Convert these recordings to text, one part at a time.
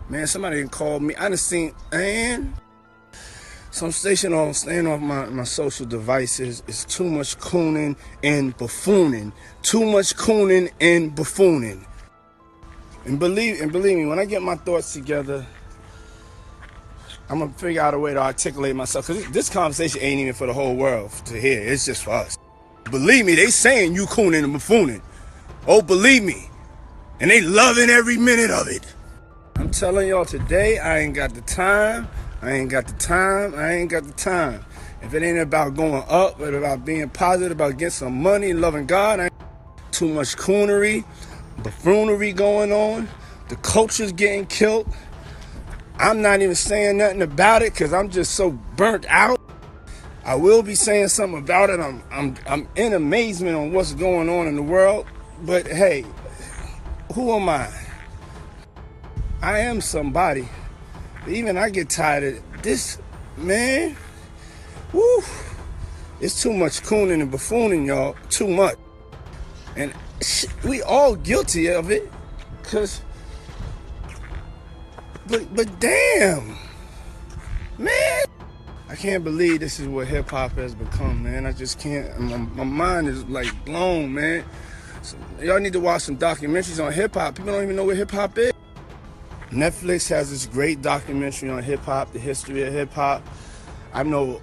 Man, somebody done called me. I done seen, man, some station on staying off my social devices. It's too much cooning and buffooning. Too much cooning and buffooning. And believe me, when I get my thoughts together, I'm gonna figure out a way to articulate myself. Cause this conversation ain't even for the whole world to hear. It's just for us. Believe me, they saying you cooning and buffooning. Oh, believe me. And they loving every minute of it. I'm telling y'all today, I ain't got the time. I ain't got the time. If it ain't about going up, but about being positive, about getting some money, loving God, too much coonery, buffoonery going on. The culture's getting killed. I'm not even saying nothing about it because I'm just so burnt out. I will be saying something about it. I'm in amazement on what's going on in the world. But hey, who am I? I am somebody. Even I get tired of this, man. Woo! It's too much cooning and buffooning, y'all. Too much. And we all guilty of it. But damn, man. I can't believe this is what hip hop has become, man. I just can't. My mind is like blown, man. So y'all need to watch some documentaries on hip hop. People don't even know what hip hop is. Netflix has this great documentary on hip hop, the history of hip hop. I know,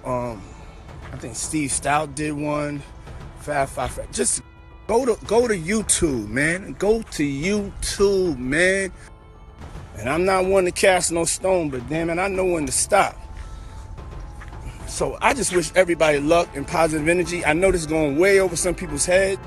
I think Steve Stout did one. Fab Five. Just go to YouTube, man. Go to YouTube, man. And I'm not one to cast no stone, but damn it, I know when to stop. So I just wish everybody luck and positive energy. I know this is going way over some people's head.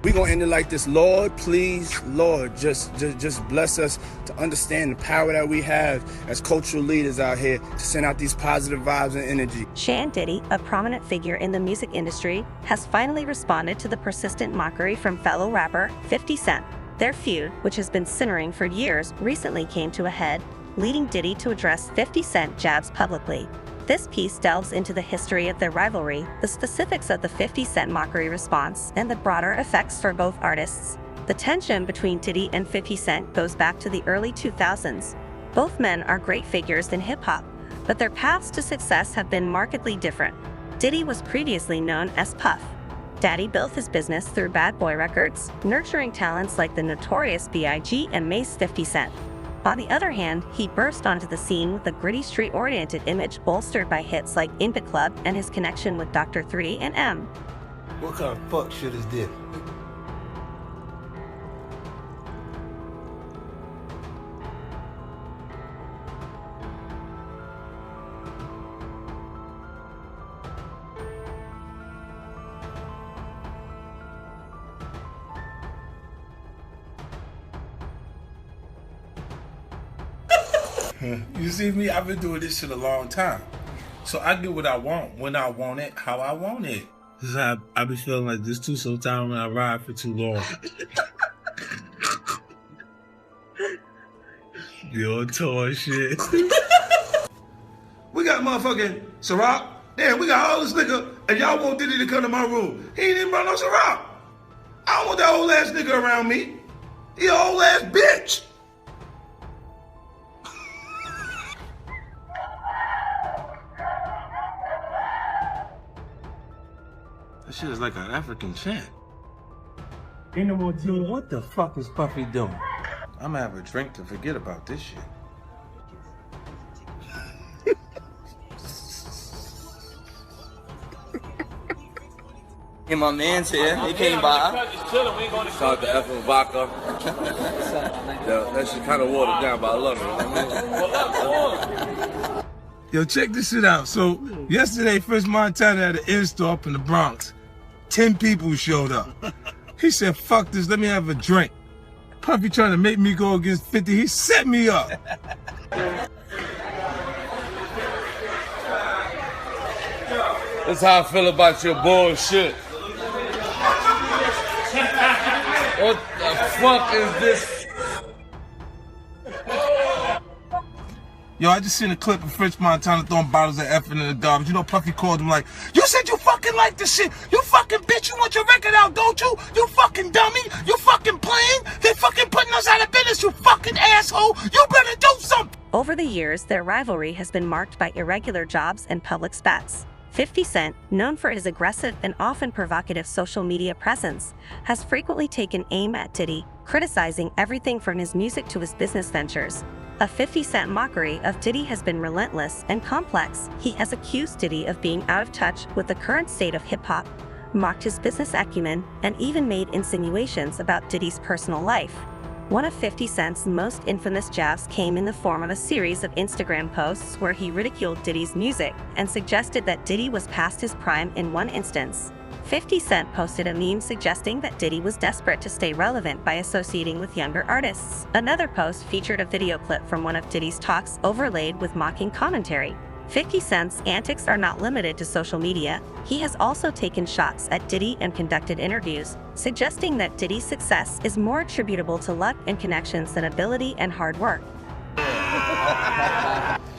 We're going to end it like this. Lord, please, Lord, just bless us to understand the power that we have as cultural leaders out here to send out these positive vibes and energy. Diddy, a prominent figure in the music industry, has finally responded to the persistent mockery from fellow rapper 50 Cent. Their feud, which has been simmering for years, recently came to a head, leading Diddy to address 50 Cent jabs publicly. This piece delves into the history of their rivalry, the specifics of the 50 Cent mockery response, and the broader effects for both artists. The tension between Diddy and 50 Cent goes back to the early 2000s. Both men are great figures in hip-hop, but their paths to success have been markedly different. Diddy was previously known as Puff Daddy, built his business through Bad Boy Records, nurturing talents like the notorious B.I.G. and Mace 50 Cent. On the other hand, he burst onto the scene with a gritty street-oriented image bolstered by hits like In the Club and his connection with Dr. 3 and M. What kind of fuck shit is this? You see me? I've been doing this shit a long time. So I get what I want, when I want it, how I want it. I be feeling like this too sometimes when I ride for too long. You on tour and shit. We got motherfucking Ciroc. Damn, we got all this nigga, and y'all want Diddy to come to my room. He ain't even brought no Ciroc. I don't want that old ass nigga around me. He an old ass bitch. That shit is like an African chant. Ain't no more tea. What the fuck is Puffy doing? I'm gonna have a drink to forget about this shit. And my man's here. He came by. Shout out to F Vodka. Yeah, that shit kind of watered down, but I love it. Yo, check this shit out. So, yesterday, First Montana had an in-store up in the Bronx. 10 people showed up. He said, fuck this, let me have a drink. Puffy trying to make me go against 50. He set me up. That's how I feel about your bullshit. What the fuck is this? Yo, I just seen a clip of French Montana throwing bottles of effing in the garbage. You know, Puffy called him like, you said you fucking like this shit. You fucking bitch, you want your record out, don't you? You fucking dummy. You fucking playing. They fucking putting us out of business, you fucking asshole. You better do something. Over the years, their rivalry has been marked by irregular jobs and public spats. 50 Cent, known for his aggressive and often provocative social media presence, has frequently taken aim at Diddy, criticizing everything from his music to his business ventures. A 50 Cent mockery of Diddy has been relentless and complex. He has accused Diddy of being out of touch with the current state of hip-hop, mocked his business acumen, and even made insinuations about Diddy's personal life. One of 50 Cent's most infamous jabs came in the form of a series of Instagram posts where he ridiculed Diddy's music and suggested that Diddy was past his prime in one instance. 50 Cent posted a meme suggesting that Diddy was desperate to stay relevant by associating with younger artists. Another post featured a video clip from one of Diddy's talks overlaid with mocking commentary. 50 Cent's antics are not limited to social media. He has also taken shots at Diddy and conducted interviews, suggesting that Diddy's success is more attributable to luck and connections than ability and hard work.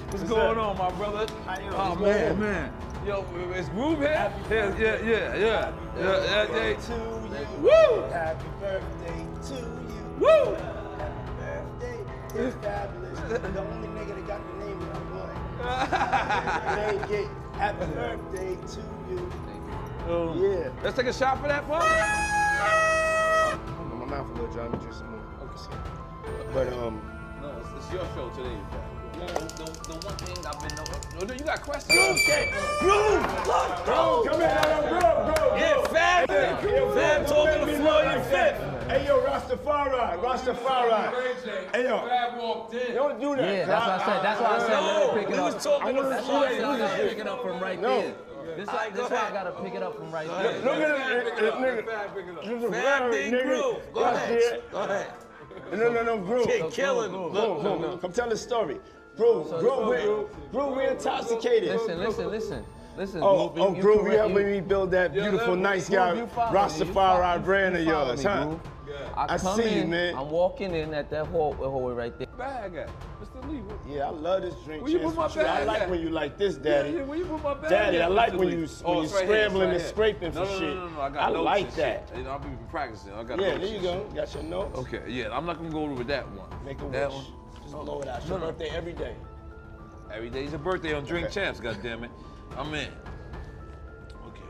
What's going on, my brother? Oh, man. Yo, it's Groove here? Yeah. Birthday to you. Woo! Happy birthday to you. Woo! Happy birthday. It's fabulous. The only nigga that got the name that I want. Happy birthday to you. Yeah. Let's take a shot for that, bro. My mouth a little dry. Let me drink some more. Okay. But no, it's your show today. The one thing I've been no, you got questions? Groove! Come here, Yeah, Fab! Fab talking to Floyd and Fifth. Hey, yo, Rastafari. Hey, yo. Fab walked in. Don't do that. Yeah, that's why I said let me pick it up. Was talking to That's why I said let me pick it up from right there. This why I gotta pick it up from right there. Look at this nigga. Fab did Groove. Go ahead. No, Groove. Killing him. Look. Come tell the story. Groove, we intoxicated. Listen. Groove, you helping me build that beautiful, nice guy, Rastafari brand of yours, huh? I come see you, in, man. I'm walking in at that hallway right there. Bag at? Mr. Lee. Yeah, I love this drink. Where you put my bag I like at? when you like this, Daddy. Yeah, where you put my bag Daddy, at, I like Mr. when Lee? you It's scrambling right and here. scraping for shit. No, I got I notes like and that. shit. I'll be practicing. I got Yeah, notes there you and go. shit. Got your notes. Okay, yeah, I'm not gonna go over that one. Make a that wish. one. Just blow it out. It's your birthday every day. Every day's your birthday on Drink Okay. Champs, goddammit. I'm in. Okay.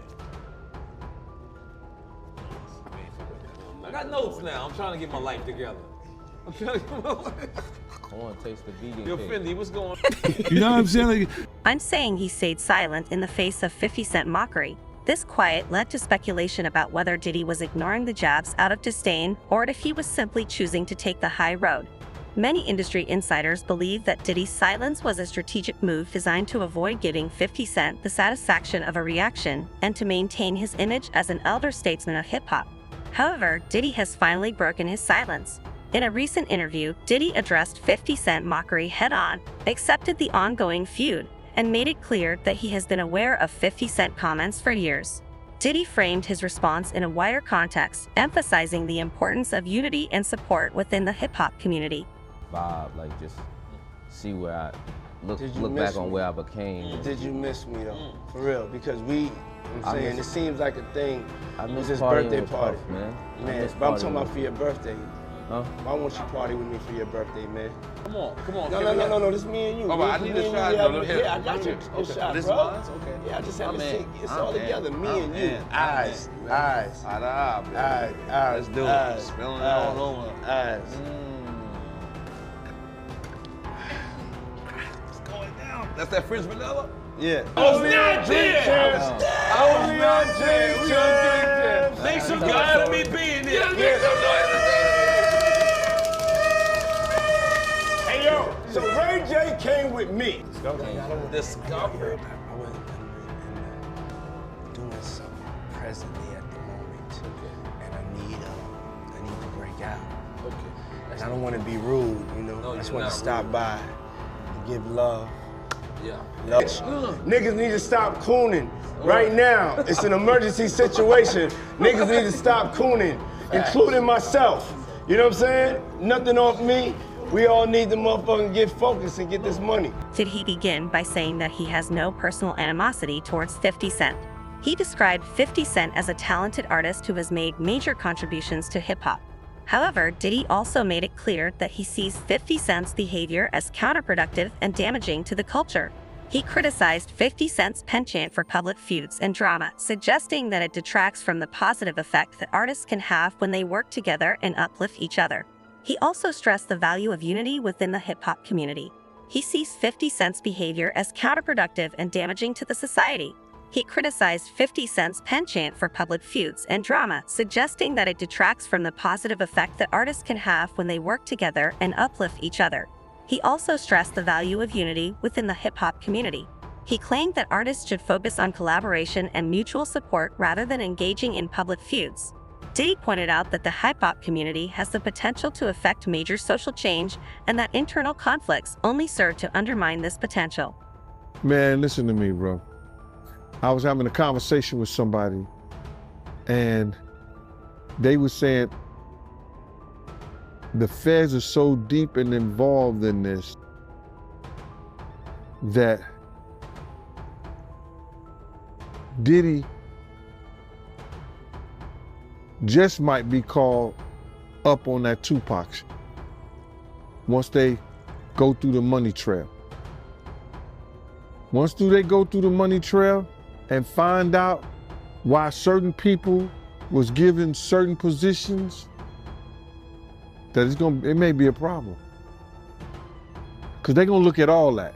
I got notes now. I'm trying to get my life together. I want to taste the vegan Yo, cake. Fendi, what's going on? You know what I'm saying? I'm saying he stayed silent in the face of 50 Cent mockery. This quiet led to speculation about whether Diddy was ignoring the jabs out of disdain or if he was simply choosing to take the high road. Many industry insiders believe that Diddy's silence was a strategic move designed to avoid giving 50 Cent the satisfaction of a reaction and to maintain his image as an elder statesman of hip-hop. However, Diddy has finally broken his silence. In a recent interview, Diddy addressed 50 Cent mockery head-on, accepted the ongoing feud, and made it clear that he has been aware of 50 Cent comments for years. Diddy framed his response in a wider context, emphasizing the importance of unity and support within the hip-hop community. Vibe, like just see where I look Did you back miss on me? where I became. Did you miss me though? For real, because I'm I saying miss- it seems like a thing. I It was miss his partying birthday with party, Puff, man. I Man, miss but I'm partying talking about with- for your birthday. Huh? I want you to party with me for your birthday, man. Come on. No, this me and you. All right, I Me need a and shot. you, No, yeah, I got your Okay. shot, This bro. mine? Okay. Yeah, I just had I'm to in. see. It's I'm all in. together, me I'm and you. in. Eyes. Eye to eye, baby. Eyes. Let's do it. Spilling it all over. Eyes. It's going down. That's that French vanilla? Yeah. Only on Drink Champs. Only on Drink Champs. Make some noise out of me being here. Make some noise. Hey, yo, so Ray J came with me. Discover. I wasn't doing something presently at the moment, and I need to break out. Okay. And I don't want to be rude, you know. No, I just you're want to not stop rude. by and give love. Yeah. Niggas need to stop cooning right now. It's an emergency situation. Niggas need to stop cooning, including myself. You know what I'm saying? Nothing off me. We all need to motherfucking get focused and get this money. Did he begin by saying that he has no personal animosity towards 50 Cent. He described 50 Cent as a talented artist who has made major contributions to hip-hop. However, Diddy also made it clear that he sees 50 Cent's behavior as counterproductive and damaging to the culture. He criticized 50 Cent's penchant for public feuds and drama, suggesting that it detracts from the positive effect that artists can have when they work together and uplift each other. He also stressed the value of unity within the hip-hop community. He sees 50 Cent's behavior as counterproductive and damaging to the society. He criticized 50 Cent's penchant for public feuds and drama, suggesting that it detracts from the positive effect that artists can have when they work together and uplift each other. He also stressed the value of unity within the hip-hop community. He claimed that artists should focus on collaboration and mutual support rather than engaging in public feuds. Diddy pointed out that the hip-hop community has the potential to affect major social change and that internal conflicts only serve to undermine this potential. Man, listen to me, bro. I was having a conversation with somebody and they were saying the feds are so deep and involved in this that Diddy just might be called up on that Tupac shit once they go through the money trail. Once they go through the money trail and find out why certain people was given certain positions, that it may be a problem. Because they're gonna look at all that.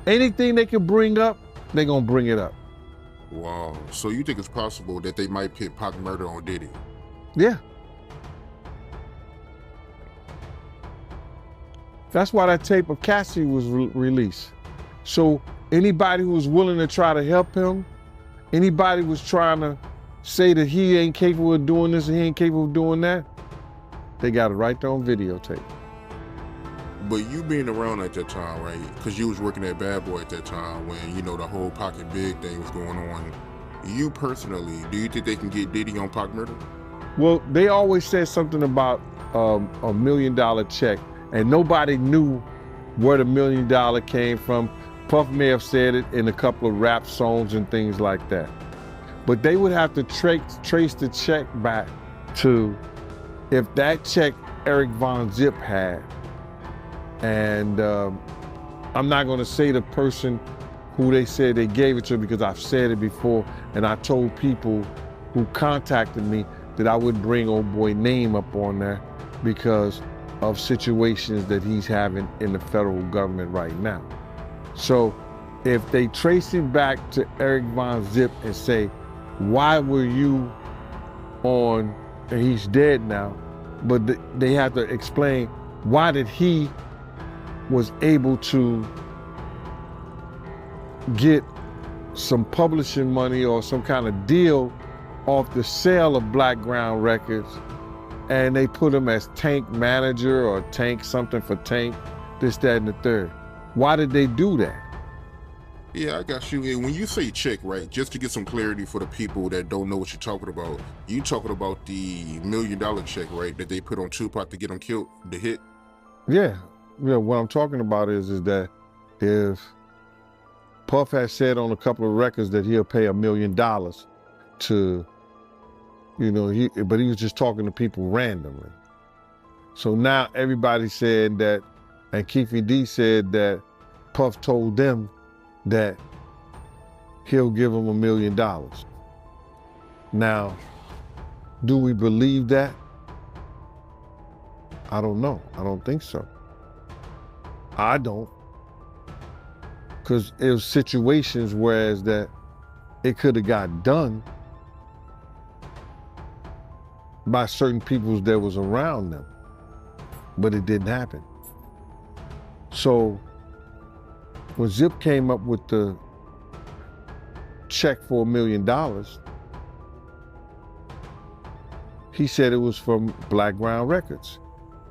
Anything they can bring up, they're gonna bring it up. Wow, so you think it's possible that they might pit Pac murder on Diddy? Yeah. That's why that tape of Cassie was released. So anybody who was willing to try to help him, anybody who was trying to say that he ain't capable of doing this and he ain't capable of doing that, they got it right there on videotape. But you being around at that time, right? Because you was working at Bad Boy at that time when, you know, the whole Pocket Big thing was going on. You personally, do you think they can get Diddy on Pac murder? Well, they always said something about $1 million check, and nobody knew where the $1 million came from. Puff may have said it in a couple of rap songs and things like that. But they would have to trace the check back to if that check Eric Von Zip had. And I'm not gonna say the person who they said they gave it to because I've said it before, and I told people who contacted me that I would bring old boy name up on there because of situations that he's having in the federal government right now. So if they trace it back to Eric Von Zip and say, why were you on, and he's dead now, but they have to explain why did he was able to get some publishing money or some kind of deal off the sale of Black Ground Records, and they put him as Tank manager or Tank something for Tank, this, that, and the third. Why did they do that? Yeah, I got you. And when you say check, right, just to get some clarity for the people that don't know what you're talking about, you talking about the $1 million check, right, that they put on Tupac to get him killed, the hit? Yeah, what I'm talking about is that if Puff has said on a couple of records that he'll pay $1 million to, you know, but he was just talking to people randomly. So now everybody said that, and Keefy D said that Puff told them that he'll give them $1 million. Now, do we believe that? I don't know. I don't think so. I don't. Because it was situations whereas that it could have got done by certain people that was around them, but it didn't happen. So when Zip came up with the check for $1 million, he said it was from Black Ground Records.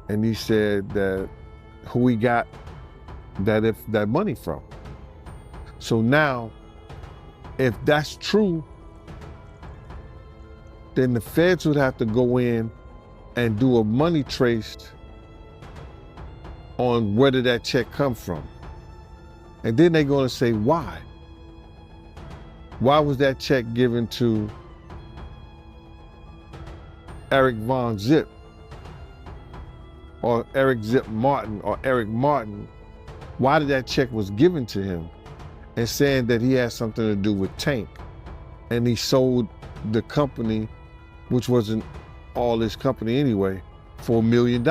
And he said that who he got that money from. So now, if that's true, then the feds would have to go in and do a money trace on where did that check come from. And then they're gonna say, why? Why was that check given to Eric Von Zip or Eric Zip Martin or Eric Martin, why did that check was given to him, and saying that he had something to do with Tank, and he sold the company, which wasn't all his company anyway, for $1 million.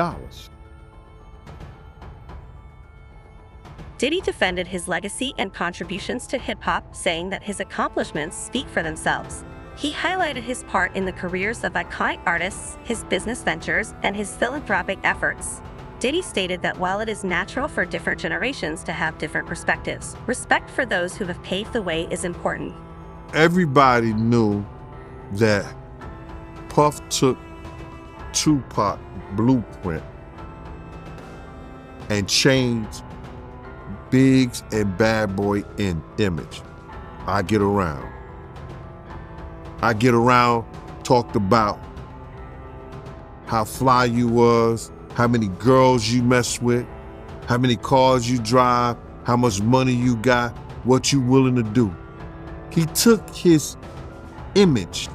Diddy defended his legacy and contributions to hip-hop, saying that his accomplishments speak for themselves. He highlighted his part in the careers of iconic artists, his business ventures, and his philanthropic efforts. Diddy stated that while it is natural for different generations to have different perspectives, respect for those who have paved the way is important. Everybody knew that Puff took Tupac blueprint and changed Biggs and Bad Boy in image. I Get Around talked about how fly you was, how many girls you mess with, how many cars you drive, how much money you got, what you willing to do. He took his image.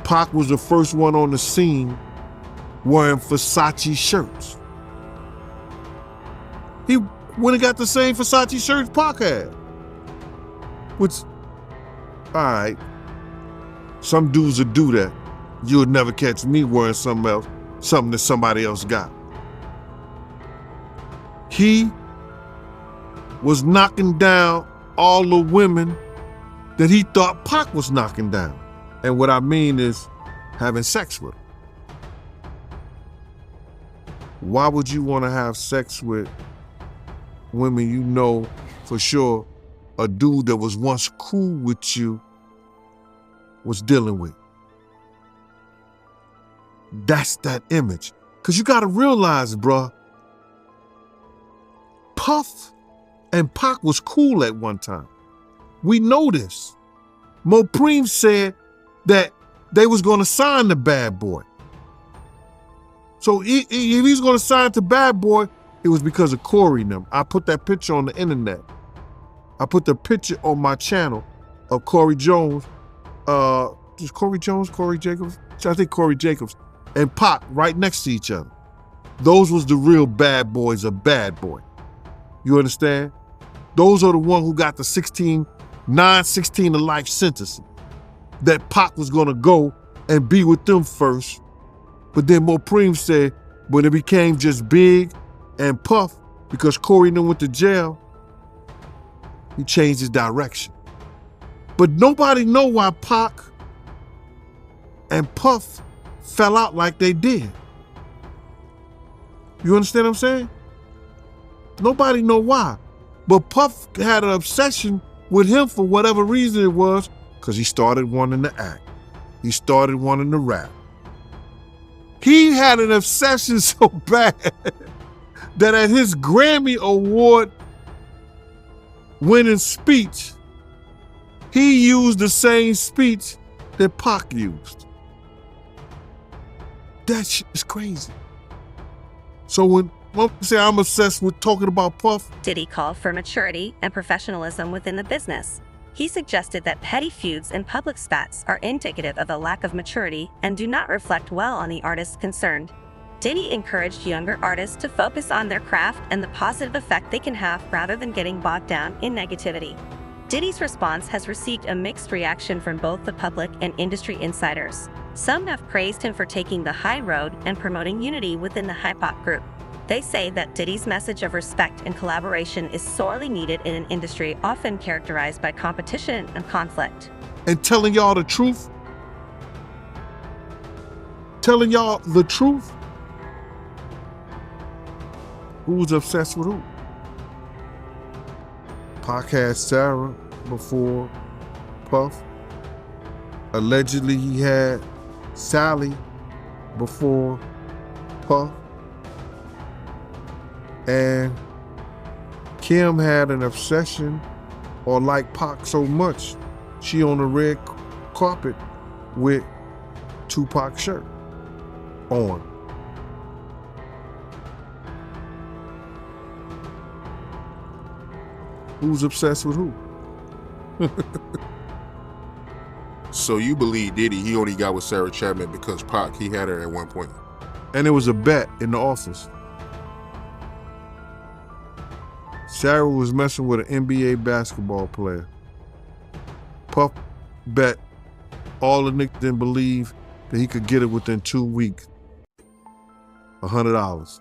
Pac was the first one on the scene wearing Versace shirts. He went and got the same Versace shirts Pac had. Which, all right, some dudes would do that. You would never catch me wearing something else, something that somebody else got. He was knocking down all the women that he thought Pac was knocking down. And what I mean is having sex with them. Why would you want to have sex with women you know for sure a dude that was once cool with you was dealing with? That's that image. Because you got to realize, bruh, Puff and Pac was cool at one time. We know this. Mopreme said that they was going to sign the Bad Boy. So if he's going to sign to Bad Boy, it was because of Corey and them. I put that picture on the internet. I put the picture on my channel of Corey Jones. Is Corey Jones, Corey Jacobs? I think Corey Jacobs and Pac right next to each other. Those was the real bad boys of Bad Boy. You understand? Those are the ones who got the 16 to life sentence. That Pac was gonna go and be with them first. But then Mopreme said, when it became just Big and Puff, because Corey and them went to jail, he changed his direction. But nobody know why Pac and Puff fell out like they did. You understand what I'm saying? Nobody know why. But Puff had an obsession with him for whatever reason it was, because he started wanting to act. He started wanting to rap. He had an obsession so bad that at his Grammy Award winning speech, he used the same speech that Pac used. That shit is crazy. So when I say I'm obsessed with talking about Puff, Diddy called for maturity and professionalism within the business. He suggested that petty feuds and public spats are indicative of a lack of maturity and do not reflect well on the artists concerned. Diddy encouraged younger artists to focus on their craft and the positive effect they can have rather than getting bogged down in negativity. Diddy's response has received a mixed reaction from both the public and industry insiders. Some have praised him for taking the high road and promoting unity within the hip-hop group. They say that Diddy's message of respect and collaboration is sorely needed in an industry often characterized by competition and conflict. And telling y'all the truth, who's obsessed with who? Pac had Sarah before Puff. Allegedly he had Sally before Puff. And Kim had an obsession or liked Pac so much, she on the red carpet with Tupac shirt on. Who's obsessed with who? So you believe Diddy, he only got with Sarah Chapman because Pac, he had her at one point? And it was a bet in the office. Sarah was messing with an NBA basketball player. Puff bet all the niggas didn't believe that he could get it within 2 weeks. $100.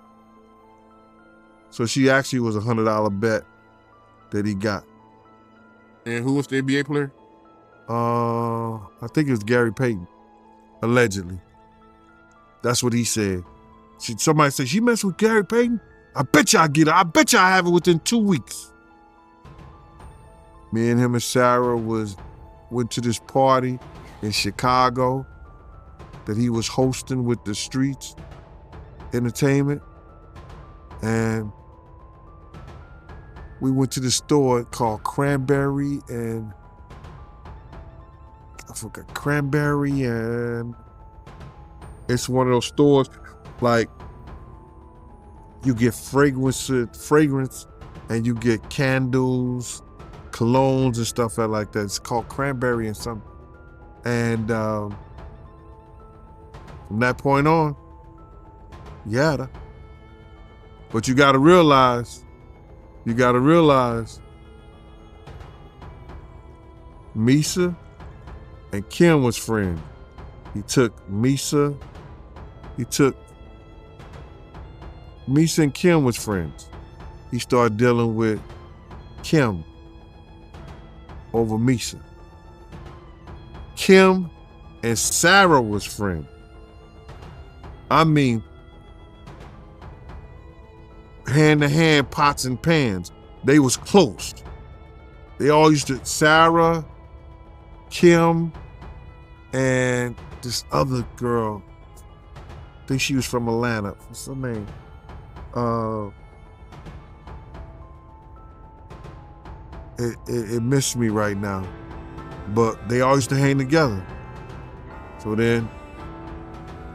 So she actually was a $100 bet that he got. And who was the NBA player? I think it was Gary Payton, allegedly. That's what he said. Somebody said, she messed with Gary Payton? I bet you I get it. I bet you I have it within 2 weeks. Me and him and Sarah went to this party in Chicago that he was hosting with the Streets Entertainment. And we went to this store called Cranberry and it's one of those stores like you get fragrance and you get candles, colognes and stuff like that. It's called Cranberry and something. And from that point on, yeah. But you gotta realize, Misa and Kim was friends. Misa and Kim was friends. He started dealing with Kim over Misa. Kim and Sarah was friends. I mean, hand to hand, pots and pans. They was close. They all used to, Sarah, Kim, and this other girl, I think she was from Atlanta. What's her name? It missed me right now. But they all used to hang together. So then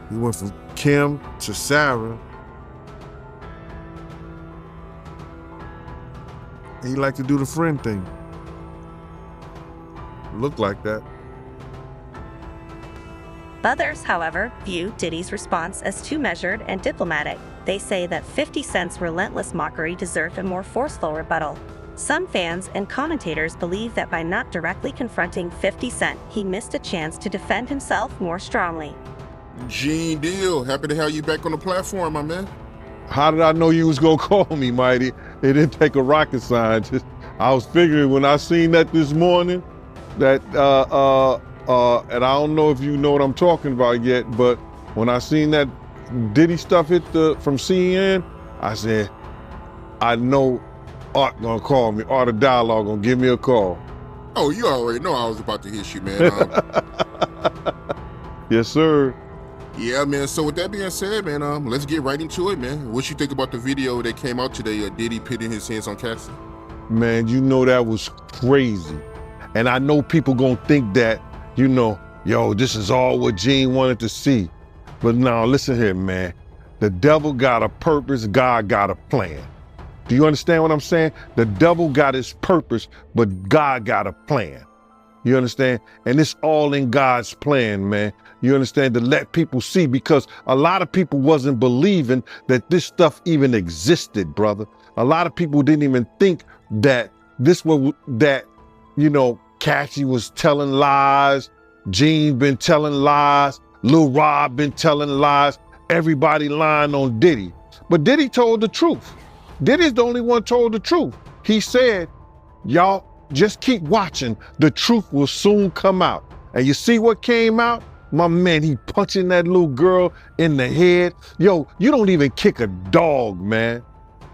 he went from Kim to Sarah. He liked to do the friend thing. Looked like that. Others, however, view Diddy's response as too measured and diplomatic. They say that 50 Cent's relentless mockery deserved a more forceful rebuttal. Some fans and commentators believe that by not directly confronting 50 Cent, he missed a chance to defend himself more strongly. Gene Deal, happy to have you back on the platform, my man. How did I know you was gonna call me, Mighty? It didn't take a rocket scientist. I was figuring when I seen that this morning, that and I don't know if you know what I'm talking about yet, but when I seen that Diddy stuff from CNN, I said, I know Art gonna call me, Art of Dialogue gonna give me a call. Oh, you already know I was about to hit you, man. Yes, sir. Yeah, man. So with that being said, man, let's get right into it, man. What you think about the video that came out today of Diddy pitting his hands on Cassie? Man, you know that was crazy. And I know people gonna think that, you know, yo, this is all what Gene wanted to see. But now, listen here, man. The devil got a purpose, God got a plan. Do you understand what I'm saying? The devil got his purpose, but God got a plan. You understand? And it's all in God's plan, man. You understand? To let people see, because a lot of people wasn't believing that this stuff even existed, brother. A lot of people didn't even think that you know, Cassie was telling lies, Gene been telling lies, Lil Rob been telling lies, everybody lying on Diddy. But Diddy told the truth. Diddy's the only one told the truth. He said, y'all just keep watching. The truth will soon come out. And you see what came out? My man, he punching that little girl in the head. Yo, you don't even kick a dog, man.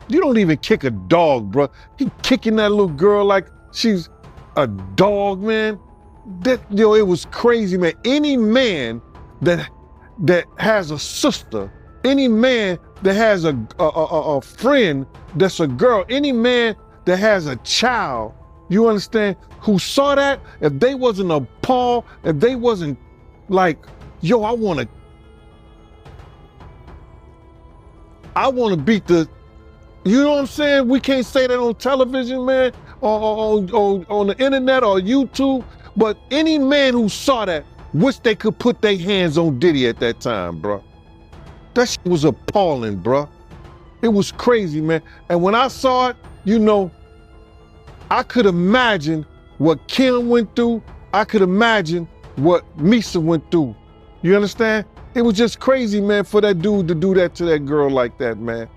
You don't even kick a dog, bro. He kicking that little girl like she's a dog, man. It was crazy, man. Any man that has a sister, any man that has a friend that's a girl, any man that has a child, you understand, who saw that, if they wasn't appalled, if they wasn't like, yo, I want to beat the, you know what I'm saying? We can't say that on television, man, or on the internet or YouTube, but any man who saw that, wish they could put their hands on Diddy at that time, bro. That shit was appalling, bruh. It was crazy, man. And when I saw it, you know, I could imagine what Kim went through. I could imagine what Misa went through. You understand? It was just crazy, man, for that dude to do that to that girl like that, man.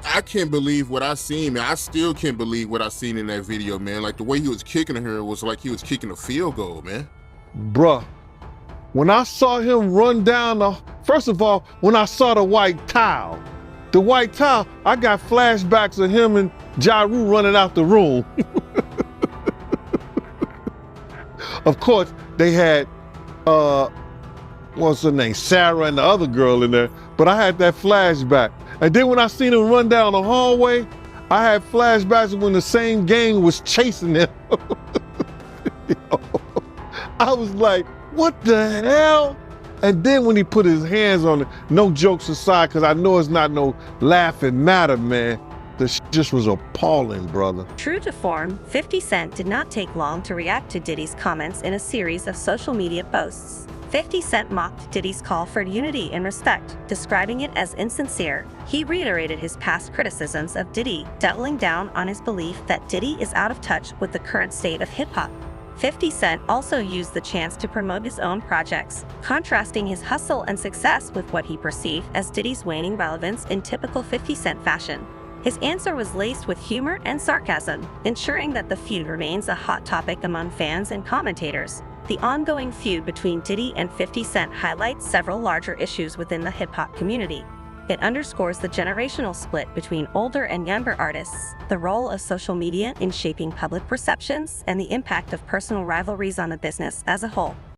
I can't believe what I seen, man. I still can't believe what I seen in that video, man. Like the way he was kicking her was like he was kicking a field goal, man. Bruh, when I saw him run down first of all, when I saw the white towel, I got flashbacks of him and Ja Rule running out the room. Of course, they had, what's her name, Sarah and the other girl in there, but I had that flashback. And then when I seen him run down the hallway, I had flashbacks of when the same gang was chasing him. You know, I was like, what the hell? And then when he put his hands on it, no jokes aside, because I know it's not no laughing matter, man. The shit just was appalling, brother. True to form, 50 Cent did not take long to react to Diddy's comments in a series of social media posts. 50 Cent mocked Diddy's call for unity and respect, describing it as insincere. He reiterated his past criticisms of Diddy, doubling down on his belief that Diddy is out of touch with the current state of hip-hop. 50 Cent also used the chance to promote his own projects, contrasting his hustle and success with what he perceived as Diddy's waning relevance in typical 50 Cent fashion. His answer was laced with humor and sarcasm, ensuring that the feud remains a hot topic among fans and commentators. The ongoing feud between Diddy and 50 Cent highlights several larger issues within the hip-hop community. It underscores the generational split between older and younger artists, the role of social media in shaping public perceptions, and the impact of personal rivalries on the business as a whole.